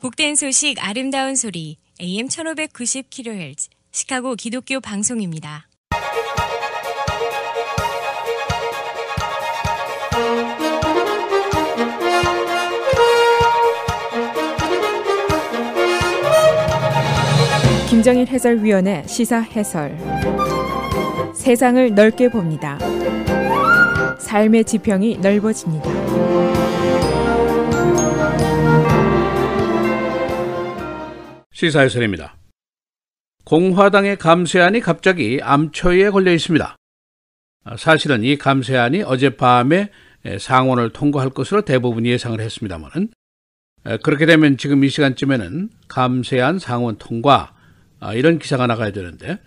복된 소식 아름다운 소리 AM 1590kHz 시카고 기독교 방송입니다. 김정일 해설위원의 시사 해설. 세상을 넓게 봅니다. 삶의 지평이 넓어집니다. 시사 해설입니다. 공화당의 감세안이 갑자기 암초에 걸려 있습니다. 사실은 이 감세안이 어젯밤에 상원을 통과할 것으로 대부분 예상을 했습니다만, 그렇게 되면 지금 이 시간쯤에는 감세안 상원 통과 이런 기사가 나가야 되는데,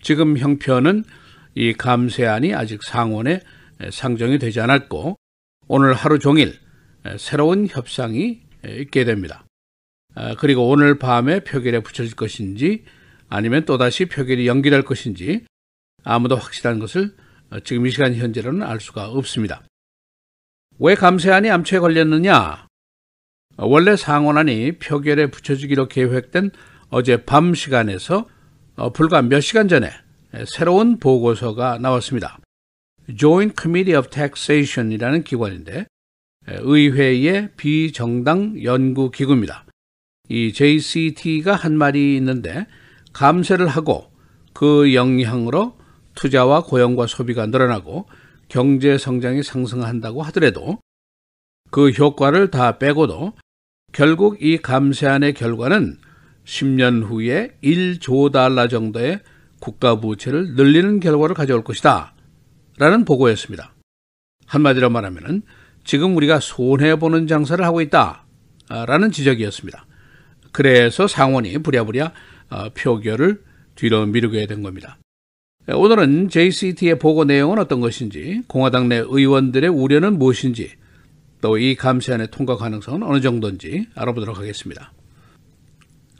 지금 형편은 이 감세안이 아직 상원에 상정이 되지 않았고 오늘 하루 종일 새로운 협상이 있게 됩니다. 그리고 오늘 밤에 표결에 붙여질 것인지 아니면 또다시 표결이 연기될 것인지 아무도 확실한 것을 지금 이 시간 현재로는 알 수가 없습니다. 왜 감세안이 암초에 걸렸느냐? 원래 상원안이 표결에 붙여지기로 계획된 어제 밤 시간에서 불과 몇 시간 전에 새로운 보고서가 나왔습니다. Joint Committee of Taxation이라는 기관인데 의회의 비정당 연구기구입니다. 이 JCT가 한 말이 있는데, 감세를 하고 그 영향으로 투자와 고용과 소비가 늘어나고 경제 성장이 상승한다고 하더라도 그 효과를 다 빼고도 결국 이 감세안의 결과는 10년 후에 1조 달러 정도의 국가 부채를 늘리는 결과를 가져올 것이다 라는 보고였습니다. 한마디로 말하면 지금 우리가 손해보는 장사를 하고 있다 라는 지적이었습니다. 그래서 상원이 부랴부랴 표결을 뒤로 미루게 된 겁니다. 오늘은 JCT의 보고 내용은 어떤 것인지, 공화당 내 의원들의 우려는 무엇인지, 또 이 감세안의 통과 가능성은 어느 정도인지 알아보도록 하겠습니다.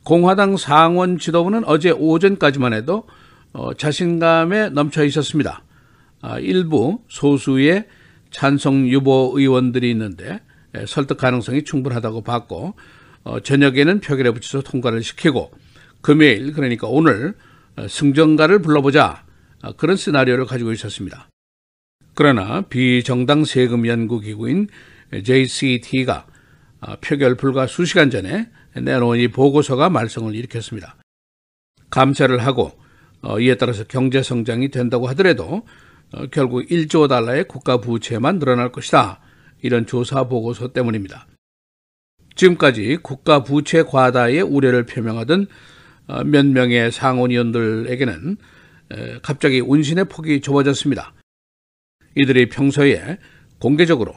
공화당 상원 지도부는 어제 오전까지만 해도 자신감에 넘쳐 있었습니다. 일부 소수의 찬성 유보 의원들이 있는데 설득 가능성이 충분하다고 봤고, 저녁에는 표결에 붙여서 통과를 시키고 금요일, 그러니까 오늘 승정가를 불러보자, 그런 시나리오를 가지고 있었습니다. 그러나 비정당 세금 연구기구인 JCT가 표결 불과 수시간 전에 내놓은 이 보고서가 말썽을 일으켰습니다. 감세를 하고 이에 따라서 경제 성장이 된다고 하더라도 결국 1조 달러의 국가 부채만 늘어날 것이다, 이런 조사 보고서 때문입니다. 지금까지 국가 부채 과다의 우려를 표명하던 몇 명의 상원의원들에게는 갑자기 운신의 폭이 좁아졌습니다. 이들이 평소에 공개적으로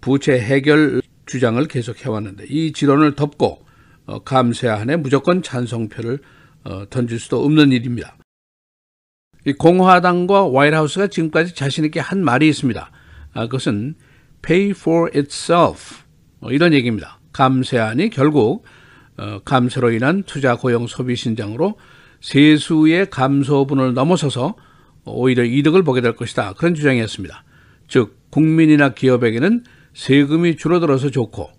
부채 해결 주장을 계속해왔는데 이 지론을 덮고 감세안에 무조건 찬성표를 던질 수도 없는 일입니다. 이 공화당과 화이트하우스가 지금까지 자신 있게 한 말이 있습니다. 그것은 pay for itself, 이런 얘기입니다. 감세안이 결국 감세로 인한 투자, 고용, 소비 신장으로 세수의 감소분을 넘어서서 오히려 이득을 보게 될 것이다, 그런 주장이었습니다. 즉 국민이나 기업에게는 세금이 줄어들어서 좋고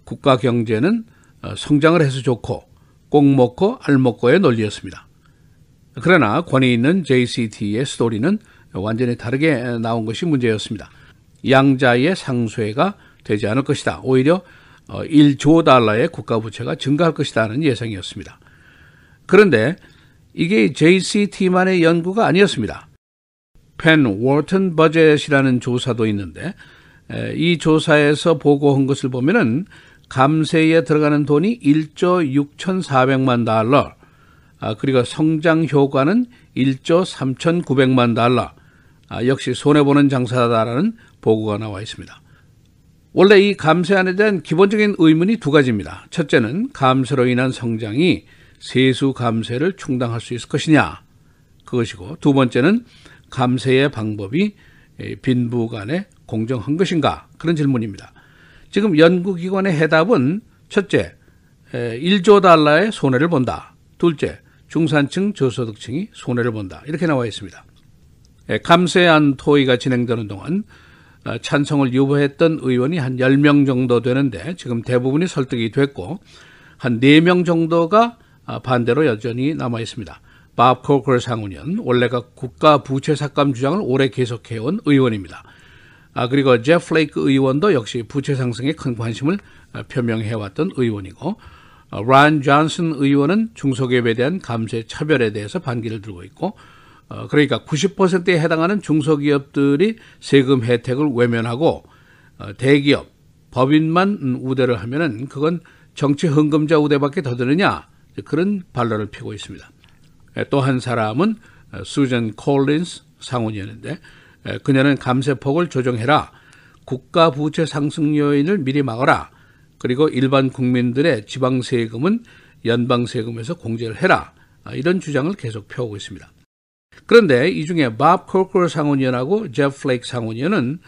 국가 경제는 성장을 해서 좋고 꼭 먹고 알 먹고의 논리였습니다. 그러나 권위 있는 JCT의 스토리는 완전히 다르게 나온 것이 문제였습니다. 양자의 상쇄가 되지 않을 것이다, 오히려 1조 달러의 국가 부채가 증가할 것이라는 예상이었습니다. 그런데 이게 JCT만의 연구가 아니었습니다. 펜 워튼 버젯이라는 조사도 있는데 이 조사에서 보고한 것을 보면은 감세에 들어가는 돈이 1조 6,400만 달러, 그리고 성장 효과는 1조 3,900만 달러, 역시 손해보는 장사다라는 보고가 나와 있습니다. 원래 이 감세안에 대한 기본적인 의문이 두 가지입니다. 첫째는 감세로 인한 성장이 세수 감세를 충당할 수 있을 것이냐, 그것이고, 두 번째는 감세의 방법이 빈부 간에 공정한 것인가, 그런 질문입니다. 지금 연구기관의 해답은 첫째, 1조 달러의 손해를 본다. 둘째, 중산층 저소득층이 손해를 본다. 이렇게 나와 있습니다. 감세안 토의가 진행되는 동안 찬성을 유보했던 의원이 한 10명 정도 되는데 지금 대부분이 설득이 됐고 한 4명 정도가 반대로 여전히 남아 있습니다. 밥 코커 상원의원, 원래가 국가 부채 삭감 주장을 오래 계속해온 의원입니다. 그리고 제프 플레이크 의원도 역시 부채 상승에 큰 관심을 표명해왔던 의원이고, 란 존슨 의원은 중소기업에 대한 감세 차별에 대해서 반기를 들고 있고, 그러니까 90%에 해당하는 중소기업들이 세금 혜택을 외면하고 대기업, 법인만 우대를 하면은 그건 정치 흥금자 우대밖에 더 되느냐, 그런 반론을 펴고 있습니다. 또 한 사람은 수전 콜린스 상원의원인데, 그녀는 감세폭을 조정해라, 국가 부채 상승 요인을 미리 막아라, 그리고 일반 국민들의 지방세금은 연방세금에서 공제를 해라, 이런 주장을 계속 펴오고 있습니다. 그런데 이 중에 밥 코커 상원의원하고 제프 플레이크 상원의원은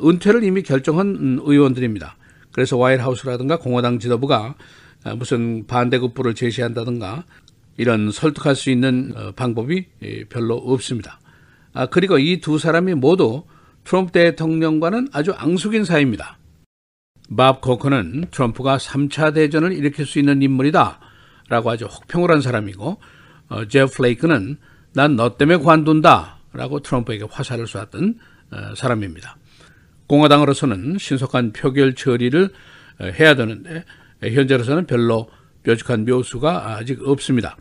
은퇴를 이미 결정한 의원들입니다. 그래서 화이트하우스라든가 공화당 지도부가 무슨 반대급부를 제시한다든가 이런 설득할 수 있는 방법이 별로 없습니다. 그리고 이 두 사람이 모두 트럼프 대통령과는 아주 앙숙인 사이입니다. 밥 코커는 트럼프가 3차 대전을 일으킬 수 있는 인물이다 라고 아주 혹평을 한 사람이고, 제프 플레이크는 난 너 때문에 관둔다 라고 트럼프에게 화살을 쏘았던 사람입니다. 공화당으로서는 신속한 표결 처리를 해야 되는데 현재로서는 별로 뾰족한 묘수가 아직 없습니다.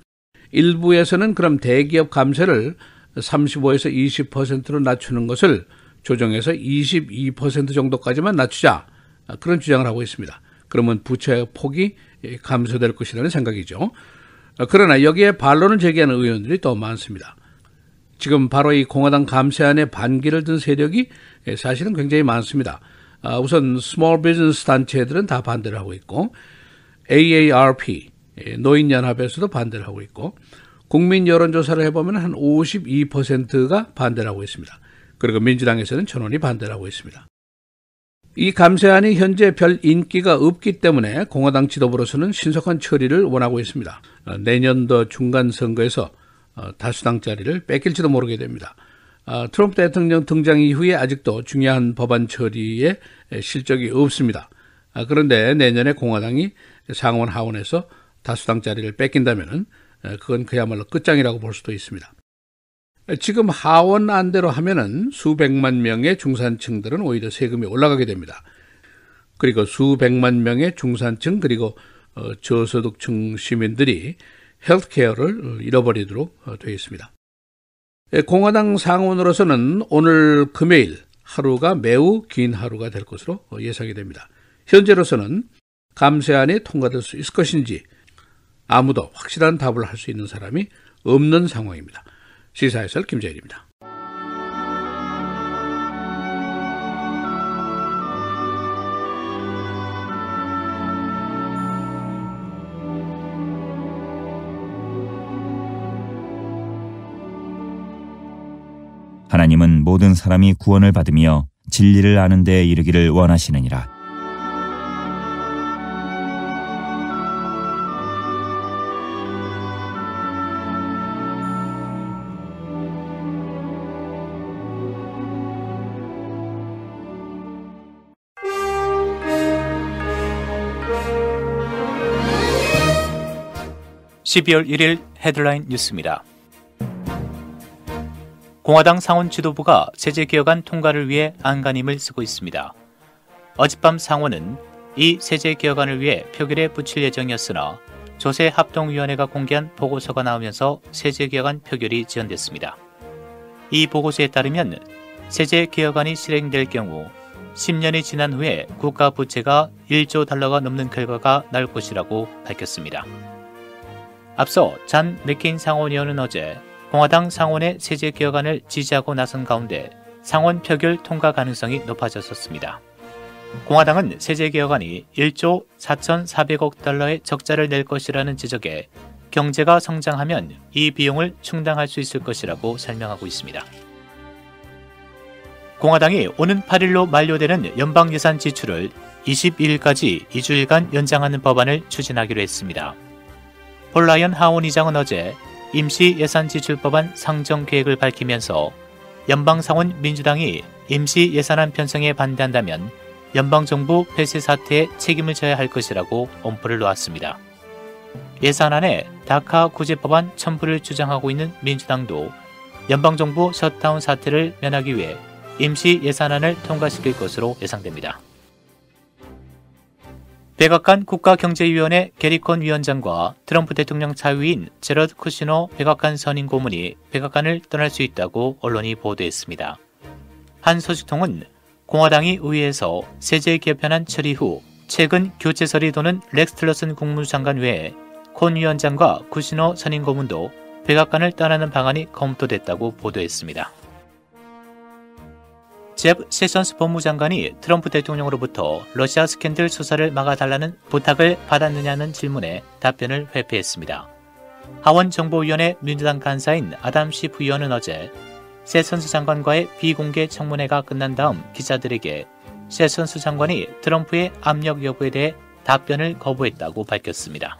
일부에서는 그럼 대기업 감세를 35에서 20%로 낮추는 것을 조정해서 22% 정도까지만 낮추자, 그런 주장을 하고 있습니다. 그러면 부채 폭이 감소될 것이라는 생각이죠. 그러나 여기에 반론을 제기하는 의원들이 또 많습니다. 지금 바로 이 공화당 감세안에 반기를 든 세력이 사실은 굉장히 많습니다. 우선 스몰 비즈니스 단체들은 다 반대를 하고 있고, AARP, 노인연합에서도 반대를 하고 있고, 국민 여론조사를 해보면 한 52%가 반대를 하고 있습니다. 그리고 민주당에서는 전원이 반대를 하고 있습니다. 이 감세안이 현재 별 인기가 없기 때문에 공화당 지도부로서는 신속한 처리를 원하고 있습니다. 내년도 중간선거에서 다수당 자리를 뺏길지도 모르게 됩니다. 트럼프 대통령 등장 이후에 아직도 중요한 법안 처리에 실적이 없습니다. 그런데 내년에 공화당이 상원 하원에서 다수당 자리를 뺏긴다면 그건 그야말로 끝장이라고 볼 수도 있습니다. 지금 하원 안대로 하면은 수백만 명의 중산층들은 오히려 세금이 올라가게 됩니다. 그리고 수백만 명의 중산층 그리고 저소득층 시민들이 헬스케어를 잃어버리도록 되어 있습니다. 공화당 상원으로서는 오늘 금요일 하루가 매우 긴 하루가 될 것으로 예상이 됩니다. 현재로서는 감세안이 통과될 수 있을 것인지 아무도 확실한 답을 할 수 있는 사람이 없는 상황입니다. 시사해설 김재일입니다. 하나님은 모든 사람이 구원을 받으며 진리를 아는 데에 이르기를 원하시느니라. (12월 1일) 헤드라인 뉴스입니다. 공화당 상원 지도부가 세제개혁안 통과를 위해 안간힘을 쓰고 있습니다. 어젯밤 상원은 이 세제개혁안을 위해 표결에 붙일 예정이었으나 조세합동위원회가 공개한 보고서가 나오면서 세제개혁안 표결이 지연됐습니다. 이 보고서에 따르면 세제개혁안이 실행될 경우 10년이 지난 후에 국가 부채가 1조 달러가 넘는 결과가 나올 것이라고 밝혔습니다. 앞서 잔 맥케인 상원의원은 어제 공화당 상원의 세제 개혁안을 지지하고 나선 가운데 상원 표결 통과 가능성이 높아졌었습니다. 공화당은 세제 개혁안이 1조 4,400억 달러의 적자를 낼 것이라는 지적에 경제가 성장하면 이 비용을 충당할 수 있을 것이라고 설명하고 있습니다. 공화당이 오는 8일로 만료되는 연방 예산 지출을 22일까지 2주일간 연장하는 법안을 추진하기로 했습니다. 폴 라이언 하원의장은 어제 임시 예산 지출 법안 상정 계획을 밝히면서 연방상원 민주당이 임시 예산안 편성에 반대한다면 연방정부 폐쇄 사태에 책임을 져야 할 것이라고 엄포를 놓았습니다. 예산안에 다카 구제 법안 첨부를 주장하고 있는 민주당도 연방정부 셧다운 사태를 면하기 위해 임시 예산안을 통과시킬 것으로 예상됩니다. 백악관 국가경제위원회 게리콘 위원장과 트럼프 대통령 차위인 제러드 쿠시너 백악관 선임 고문이 백악관을 떠날 수 있다고 언론이 보도했습니다. 한 소식통은 공화당이 의회에서 세제 개편안 처리 후 최근 교체설이 도는 렉스 틸러슨 국무장관 외에 콘 위원장과 쿠시너 선임 고문도 백악관을 떠나는 방안이 검토됐다고 보도했습니다. 제프 세션스 법무장관이 트럼프 대통령으로부터 러시아 스캔들 수사를 막아달라는 부탁을 받았느냐는 질문에 답변을 회피했습니다. 하원정보위원회 민주당 간사인 아담 시프 의원은 어제 세션스 장관과의 비공개 청문회가 끝난 다음 기자들에게 세션스 장관이 트럼프의 압력 여부에 대해 답변을 거부했다고 밝혔습니다.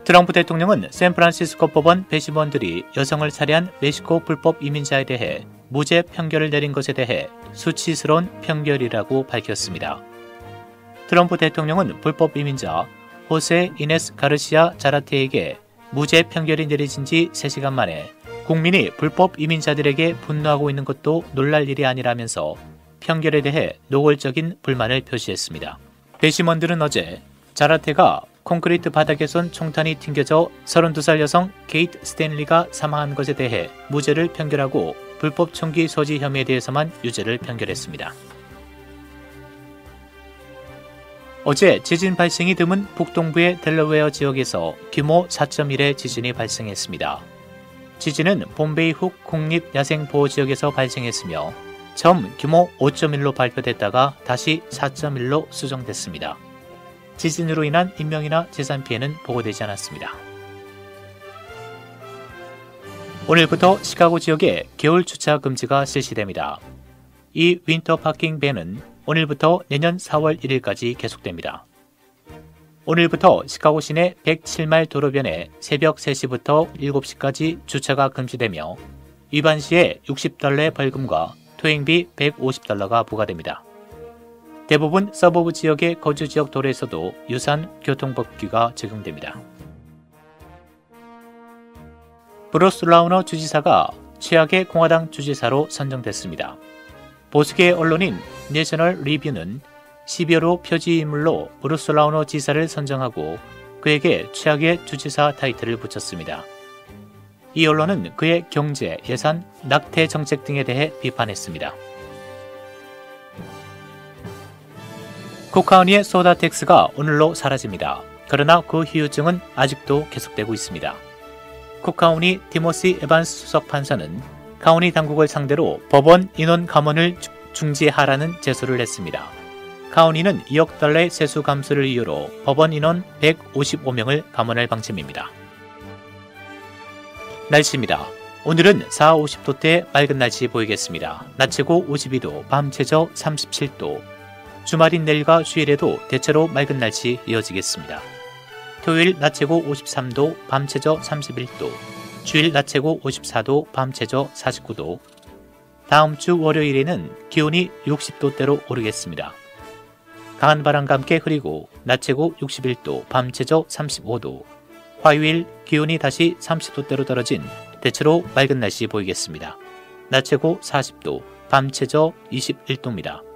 트럼프 대통령은 샌프란시스코 법원 배심원들이 여성을 살해한 멕시코 불법 이민자에 대해 무죄 판결을 내린 것에 대해 수치스러운 판결이라고 밝혔습니다. 트럼프 대통령은 불법 이민자 호세 이네스 가르시아 자라테에게 무죄 판결이 내려진 지 3시간 만에 국민이 불법 이민자들에게 분노하고 있는 것도 놀랄 일이 아니라면서 판결에 대해 노골적인 불만을 표시했습니다. 배심원들은 어제 자라테가 콘크리트 바닥에선 총탄이 튕겨져 32살 여성 케이트 스탠리가 사망한 것에 대해 무죄를 판결하고 불법 총기 소지 혐의에 대해서만 유죄를 판결했습니다. 어제 지진 발생이 드문 북동부의 델러웨어 지역에서 규모 4.1의 지진이 발생했습니다. 지진은 봄베이 훅 국립야생보호지역에서 발생했으며 처음 규모 5.1로 발표됐다가 다시 4.1로 수정됐습니다. 지진으로 인한 인명이나 재산 피해는 보고되지 않았습니다. 오늘부터 시카고 지역에 겨울 주차 금지가 실시됩니다. 이 윈터 파킹 밴은 오늘부터 내년 4월 1일까지 계속됩니다. 오늘부터 시카고 시내 107마일 도로변에 새벽 3시부터 7시까지 주차가 금지되며 위반 시에 $60의 벌금과 토행비 $150가 부과됩니다. 대부분 서버브 지역의 거주 지역 도로에서도 유사한 교통법규가 적용됩니다. 브루스 라우너 주지사가 최악의 공화당 주지사로 선정됐습니다. 보수계 언론인 내셔널 리뷰는 12월 표지인물로 브루스 라우너 지사를 선정하고 그에게 최악의 주지사 타이틀을 붙였습니다. 이 언론은 그의 경제, 예산, 낙태 정책 등에 대해 비판했습니다. 쿡카운티의 소다 텍스가 오늘로 사라집니다. 그러나 그 후유증은 아직도 계속되고 있습니다. 쿡카운티 티모시 에반스 수석 판사는 카운티 당국을 상대로 법원 인원 감원을 중지하라는 제소를 냈습니다. 카운티는 $2억 세수 감소를 이유로 법원 인원 155명을 감원할 방침입니다. 날씨입니다. 오늘은 4, 50도대 맑은 날씨 보이겠습니다. 낮 최고 52도, 밤 최저 37도. 주말인 내일과 휴일에도 대체로 맑은 날씨 이어지겠습니다. 토요일 낮 최고 53도, 밤 최저 31도. 주일 낮 최고 54도, 밤 최저 49도. 다음 주 월요일에는 기온이 60도대로 오르겠습니다. 강한 바람과 함께 흐리고 낮 최고 61도, 밤 최저 35도. 화요일 기온이 다시 30도대로 떨어진 대체로 맑은 날씨 보이겠습니다. 낮 최고 40도, 밤 최저 21도입니다.